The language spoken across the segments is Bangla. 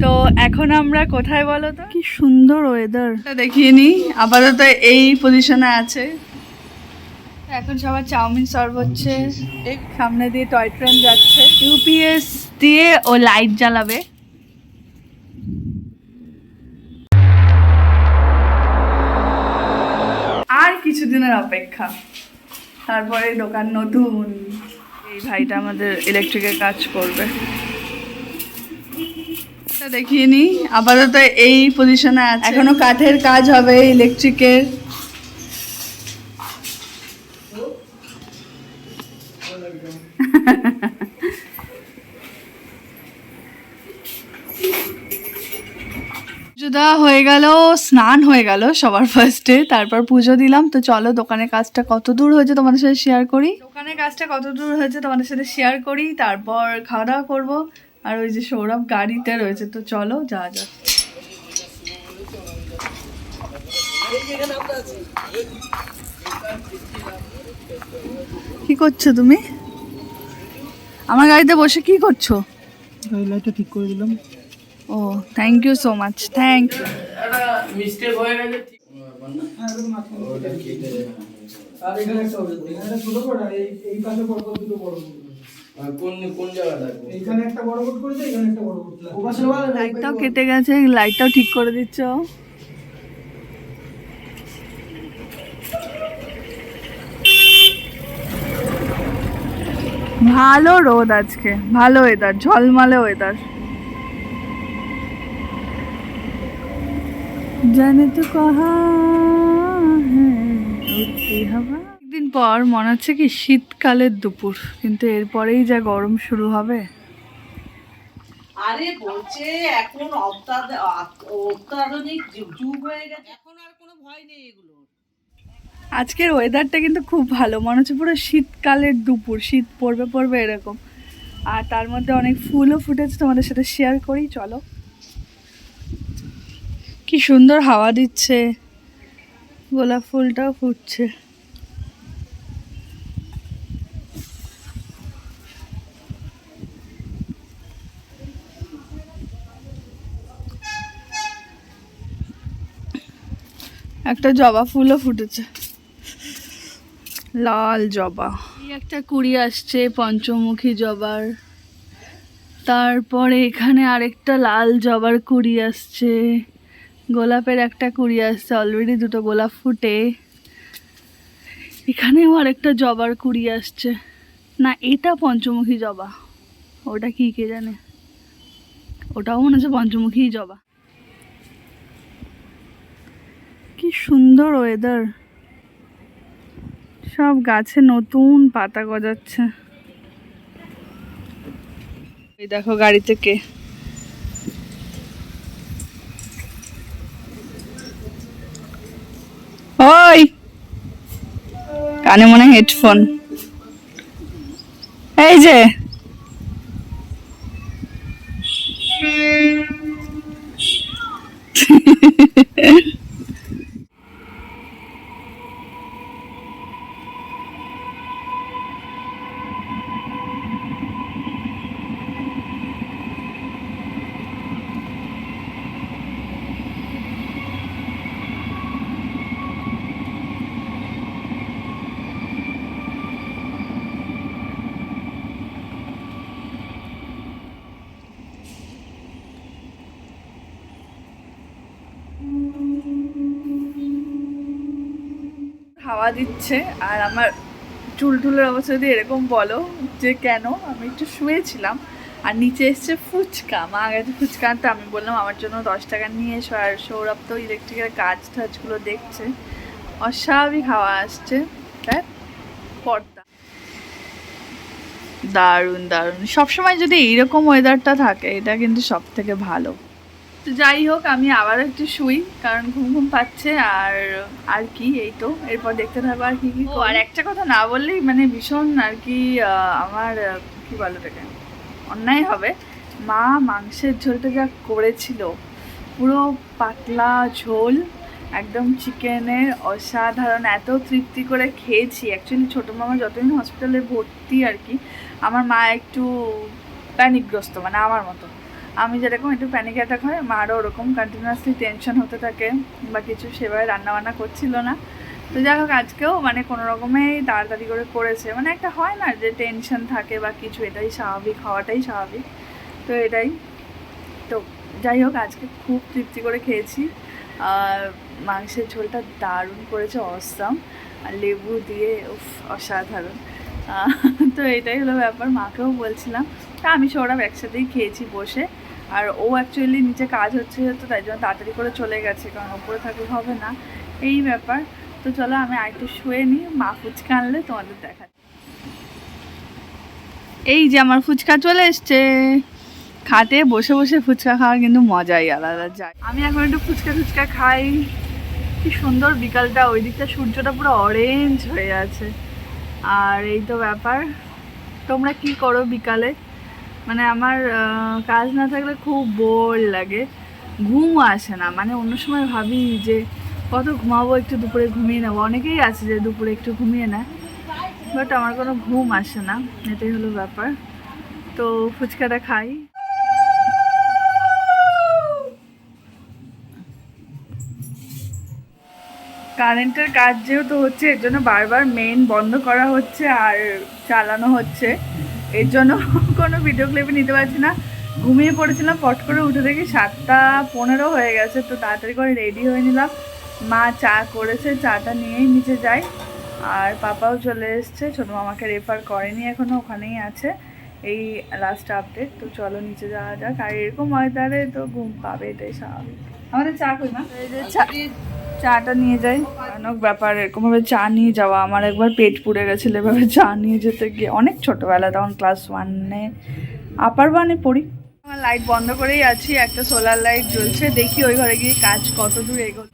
তো এখন আমরা কোথায় বলো তো? কি সুন্দর ওয়েদার, দেখিয়ে নি। আপাতত এই পজিশনে আছে। এখন সবার চাউমিন সার্ভ হচ্ছে। সামনে দিয়ে টয় ট্রেন যাচ্ছে, ইউপিএস দিয়ে ও লাইট জ্বালাবে। আর কিছুদিনের অপেক্ষা, তারপরে দোকান নতুন। এই ভাইটা আমাদের ইলেকট্রিকের কাজ করবে। দেখিয়ে নি। আপাতত এই পজিশনে আছে। এখনো কাঠের কাজ হবে, ইলেকট্রিকের। পুজো দেওয়া হয়ে গেল, স্নান হয়ে গেল সবার ফার্স্টে, তারপর পুজো দিলাম। তো চলো দোকানের কাজটা কত দূর হয়েছে তোমাদের সাথে শেয়ার করি। তারপর খাওয়া দাওয়া করবো। আর ওই যে সৌরভ গাড়িতে রয়েছে, তো চলো যাওয়া যাক। কি করছো তুমি? আমার গাড়িতে বসে কি করছো? লাইটটা ঠিক করে দিলাম। ও thank you so much, thank you. Mistake হয়ে গেছে। আর এখানে একটা হবে, এখানে ছোট বড় আর এই পাশে বড় বড় দুটো বড় বড়। কোন কোন জায়গাটা? এখানে একটা বড় বোর্ড করে দাও, এখানে একটা বড় বোর্ড। ও পাশে লাইটটাও কেটে গেছে, লাইটটাও ঠিক করে দিচ্ছ। ভালো রোদ আজকে, ভালো ওয়েদার, ঝলমলে ওয়েদার। জানে তো কহা উঠতি হাওয়া। একদিন পর মনে হচ্ছে কি শীতকালের দুপুর, কিন্তু এরপরেই যা গরম শুরু হবে। আরে বলছে এখন অত্যাধুনিক যুগ হয়ে গেছে, এখন আর কোনো ভয় নেই এগুলো। আজকের ওয়েদারটা কিন্তু খুব ভালো, মনে হচ্ছে পুরো শীতকালের দুপুর, শীত পড়বে পড়বে এরকম। আর তার মধ্যে অনেক ফুলও ফুটেছে, তোমাদের সাথে শেয়ার করি চলো। কি সুন্দর হাওয়া দিচ্ছে, গোলাপ ফুলটাও ফুটছে। একটা জবা ফুলও ফুটেছে, লাল জবা। এই একটা কুড়ি আসছে পঞ্চমুখী জবার, তারপরে এখানে আরেকটা লাল জবার কুড়ি আসছে, গোলাপের একটা কুড়ি আসছে, অলরেডি দুটো গোলাপ ফুটে। এখানেও আরেকটা জবার কুড়ি আসছে। না এটা পঞ্চমুখী জবা, ওটা কি কে জানে, ওটাও মনে হচ্ছে পঞ্চমুখী জবা। কি সুন্দর ওয়েদার, সব গাছে নতুন পাতা গজাচ্ছে। এই দেখো গাড়ি থেকে ওই কানে মনে হেডফোন, এই যে হাওয়া দিচ্ছে। আর আমার চুল টুলের অবস্থা যদি এরকম বলো যে কেন, আমি একটু শুয়েছিলাম আর নিচে এসছে ফুচকা, মা গেছে ফুচকা আনতে। আমি বললাম আমার জন্য 10 টাকা নিয়ে এসো। আর সৌরভ তো ইলেকট্রিকের কাজ টাজগুলো দেখছে, অস্বাভাবিক হাওয়া আসছে। তাই পর্দা দারুণ দারুণ। সবসময় যদি এইরকম ওয়েদারটা থাকে, এটা কিন্তু সব থেকে ভালো। তো যাই হোক, আমি আবার একটু শুই, কারণ ঘুম ঘুম পাচ্ছে। আর আর কি, এই তো এরপর দেখতে থাকবো আর কি কি। আর একটা কথা না বললেই মানে ভীষণ আর কি আমার কি বলো এটাকে, অন্যায় হবে। মা মাংসের ঝোলটা যা করেছিল, পুরো পাতলা ঝোল, একদম চিকেনের অসাধারণ। এত তৃপ্তি করে খেয়েছি। অ্যাকচুয়ালি ছোটো মামা যতদিন হসপিটালে ভর্তি আর কি, আমার মা একটু প্যানিকগ্রস্ত, মানে আমার মতো। আমি যেরকম একটু প্যানিক অ্যাটাক হয়, মারও ওরকম কন্টিনিউয়াসলি টেনশন হতে থাকে বা কিছু, সেভাবে রান্নাবান্না করছিল না। তো যাই হোক আজকেও মানে কোনো রকমেই তাড়াতাড়ি করে করেছে, মানে একটা হয় না যে টেনশন থাকে বা কিছু, এটাই স্বাভাবিক, হওয়াটাই স্বাভাবিক। তো এটাই তো যাই হোক আজকে খুব তৃপ্তি করে খেয়েছি। আর মাংসের ঝোলটা দারুণ করেছে, অসাম, আর লেবু দিয়ে উফ অসাধারণ। তো এটাই হলো ব্যাপার, মাকেও বলছিলাম। তা আমি সৌরভ একসাথেই খেয়েছি বসে। আর ও অ্যাকচুয়ালি নিচে কাজ হচ্ছে, তো তাই জন্য তাড়াতাড়ি করে চলে গেছে, কারণ ওপরে থাকলে হবে না, এই ব্যাপার। তো চলো আমি আরেকটু শুয়ে নিই, মা ফুচকা আনলে তোমাদের দেখা। এই যে আমার ফুচকা চলে এসছে। খাটে বসে বসে ফুচকা খাওয়া কিন্তু মজাই আলাদা যায়। আমি এখন একটু ফুচকা খাই। কি সুন্দর বিকালটা, ওই দিকটা সূর্যটা পুরো অরেঞ্জ হয়ে আছে। আর এই তো ব্যাপার। তোমরা কি করো বিকালে? মানে আমার কাজ না থাকলে খুব বোর লাগে, ঘুম আসে না। মানে অন্য সময় ভাবি যে কত ঘুমাবো, একটু দুপুরে ঘুমিয়ে নেবো, অনেকেই আছে যে দুপুরে একটু ঘুমিয়ে নেয়, বাট আমার কোনো ঘুম আসে না, এটাই হলো ব্যাপার। তো ফুচকাটা খাই। কারেন্টের কাজ যেহেতু হচ্ছে, এর জন্য বারবার মেইন বন্ধ করা হচ্ছে আর চালানো হচ্ছে, এর জন্য কোনো ভিডিও ক্লিপে নিতে পারছি না। ঘুমিয়ে পড়েছিলাম, পট করে উঠে দেখি 7:15 হয়ে গেছে। তো তাড়াতাড়ি করে রেডি হয়ে নিলাম, মা চা করেছে, চাটা নিয়েই নিচে যাই। আর পাপাও চলে এসছে, ছোটো মামাকে রেফার করেনি এখনও, ওখানেই আছে। এই লাস্ট আপডেট। তো চলো নিচে যাওয়া যাক। আর এরকম ওয়েদারে তো ঘুম পাবে, এটাই স্বাভাবিক। আমাদের চা কই মা? এই যে চাটা নিয়ে যাই, ভয়ানক ব্যাপার এরকমভাবে চা নিয়ে যাওয়া। আমার একবার পেট পুড়ে গেছিলো এভাবে চা নিয়ে যেতে গিয়ে, অনেক ছোটোবেলা, তখন ক্লাস 1-এ, আপার 1-এ পড়ি। আমার লাইট বন্ধ করেই আছি, একটা সোলার লাইট জ্বলছে, দেখি ওই ঘরে গিয়ে কাজ কত দূর এগোল।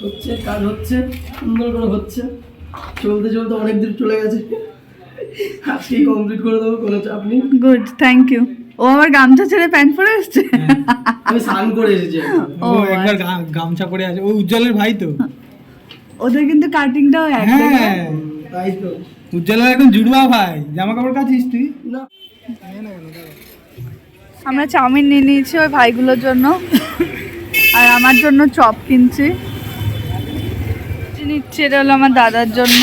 হচ্ছে কাজ হচ্ছে, সুন্দর করে হচ্ছে, চলতে চলতে অনেক দূর চলে গেছে। আজকেই কমপ্লিট করে দেবো, কোনো চাপ নেই। Good, thank you. ও আমার গামছা ছেড়ে প্যান্ট পরে এসছে। আমি স্নান করে এসেছি। ও একবার গামছা পরে আছে, ওই উজ্জ্বলের ভাই তো। ওদের কিন্তু কাটিংটাও এক। হ্যাঁ তাই তো। উজ্জ্বলের এখন জুড়বা ভাই, জামা কাপড় কাচিস তুই? না, আমরা চাউমিন নিয়ে নিয়েছি ওই ভাইগুলোর জন্য, আর আমার জন্য চপ কিনছি। নিচ্ছি, এটা হলো আমার দাদার জন্য।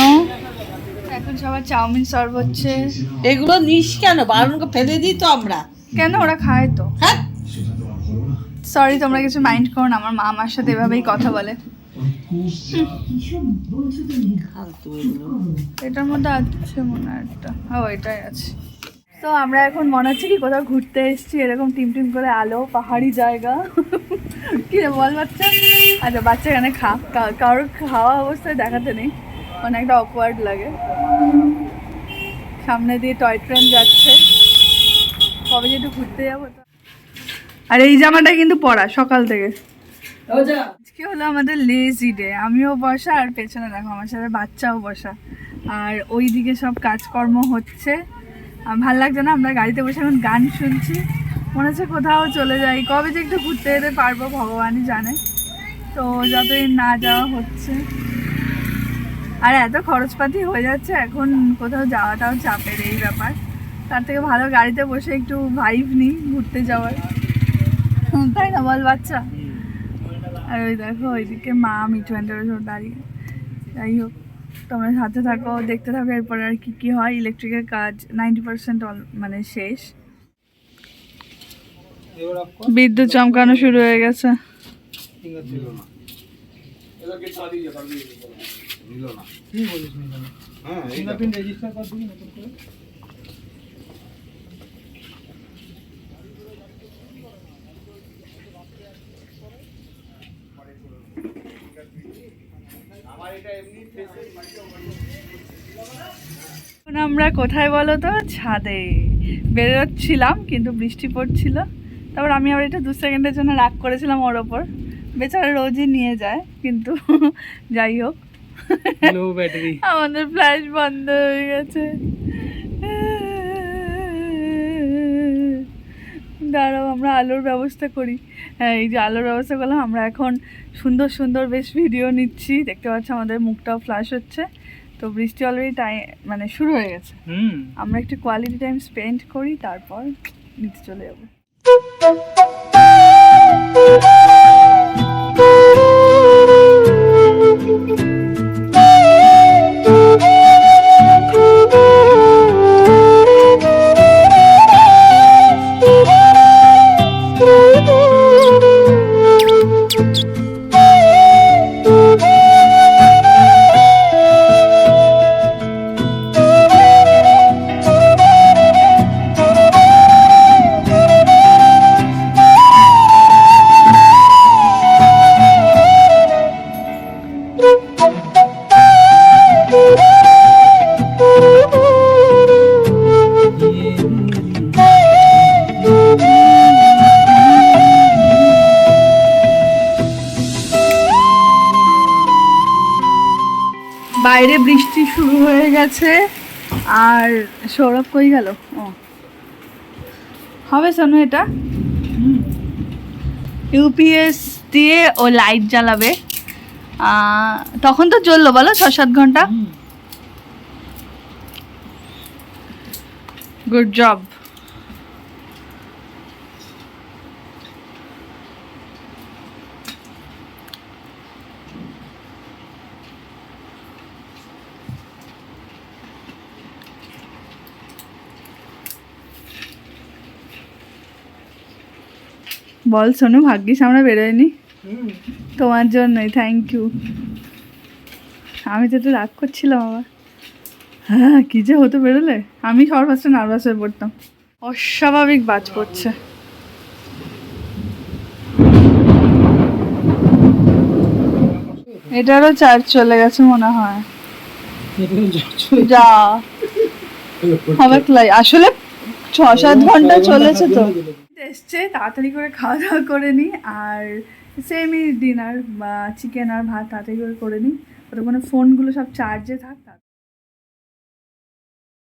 এখন সবার চাউমিন সার্ভ হচ্ছে। এগুলো নিস কেন? বারণ করে ফেলে দিই তো আমরা। কেন, ওরা খায় তো। হ্যাঁ, সরি, তোমরা কিছু মাইন্ড করো না, আমার মা আমার সাথে এভাবেই কথা বলে। এটার মধ্যে আছে মনে হয় একটা, ও এটাই আছে। তো আমরা এখন মনে হচ্ছে কি কোথাও ঘুরতে এসেছি, এরকম টিম করে আলো, পাহাড়ি জায়গা। কি রে বল বাচ্চা? আচ্ছা বাচ্চা এখানে কারোর খাওয়া অবস্থায় দেখাতে নেই, অনেকটা অকওয়ার্ড লাগে। সামনে দিয়ে টয় ট্রেন যাচ্ছে, কবে যে একটু ঘুরতে যাবো। আর এই জামাটা কিন্তু পরা সকাল থেকে। আজকে হলো আমাদের লেজি ডে, আমিও বসা আর পেছনে দেখো আমার সাথে বাচ্চাও বসা, আর ওইদিকে সব কাজকর্ম হচ্ছে। ভাল লাগছে না, আমরা গাড়িতে বসে এখন গান শুনছি, মনে হচ্ছে কোথাও চলে যাই, কবে যে একটু ঘুরতে যেতে পারবো ভগবানই জানে। তো যতদিন না যাওয়া হচ্ছে, আর এত খরচপাতি হয়ে যাচ্ছে এখন, কোথাও যাওয়াটাও চাপের এই ব্যাপার। তার থেকে ভালো গাড়িতে বসে একটু ভাইব নিই ঘুরতে যাওয়ার, তাই না বল বাচ্চা? আর ওই দেখো ওইদিকে মা মিঠু অ্যান্ডারের দাঁড়িয়ে। যাই হোক, তোমরা সাথে থাকো, দেখতে থাকো এরপরে আর কি হয়। ইলেকট্রিকের কাজ 90% মানে শেষ, বিদ্যুৎ চমকানো শুরু হয়ে গেছে। ফিঙ্গারপ্রিন্ট রেজিস্টার কর দিবি নতুন করে। এখন আমরা কোথায় বলো তো? ছাদে বেরোচ্ছিলাম কিন্তু বৃষ্টি পড়ছিল, তারপর আমি আবার এটা 2 সেকেন্ডের জন্য রাগ করেছিলাম ওর ওপর, বেচারা রোজই নিয়ে যায়, কিন্তু যাই হোক লো ব্যাটারি। আমাদের ফ্ল্যাশ বন্ধ হয়ে গেছে। দাঁড়াও আমরা আলোর ব্যবস্থা করি। হ্যাঁ, এই যে আলোর ব্যবস্থা করলাম, আমরা এখন সুন্দর সুন্দর বেশ ভিডিও নিচ্ছি, দেখতে পাচ্ছি আমাদের মুখটাও ফ্ল্যাশ হচ্ছে। তো বৃষ্টি অলরেডি টাইম মানে শুরু হয়ে গেছে, আমরা একটু কোয়ালিটি টাইম স্পেন্ড করি, তারপর নিতে চলে যাবো। বাইরে বৃষ্টি শুরু হয়ে গেছে, আর সৌরভ কই গেল? ও হবে শোনো, এটা ইউপিএস দিয়ে ও লাইট জ্বালাবে। তখন তো জ্বললো বলো 6-7 ঘন্টা। Good job. বল শোনো, ভাগ্যিস আমরা বেরোয়নি, তোমার জন্যই, থ্যাংক ইউ। আমি তো একটু রাগ করছিলাম আবার। হ্যাঁ, কী যে হতো বেরোলে, আমি সবার ফার্স্টে নার্ভাস হয়ে পড়তাম। অস্বাভাবিক বাজ পড়ছে। এটারও চার্জ চলে গেছে মনে হয়। যা হবে আসলে 6-7 ঘন্টা চলেছে তো। এসছে, তাড়াতাড়ি করে খাওয়া দাওয়া করে নিই, আর সেমই ডিনার বা চিকেন আর ভাত তাড়াতাড়ি করে নিই, ততক্ষণে ফোনগুলো সব চার্জে থাক।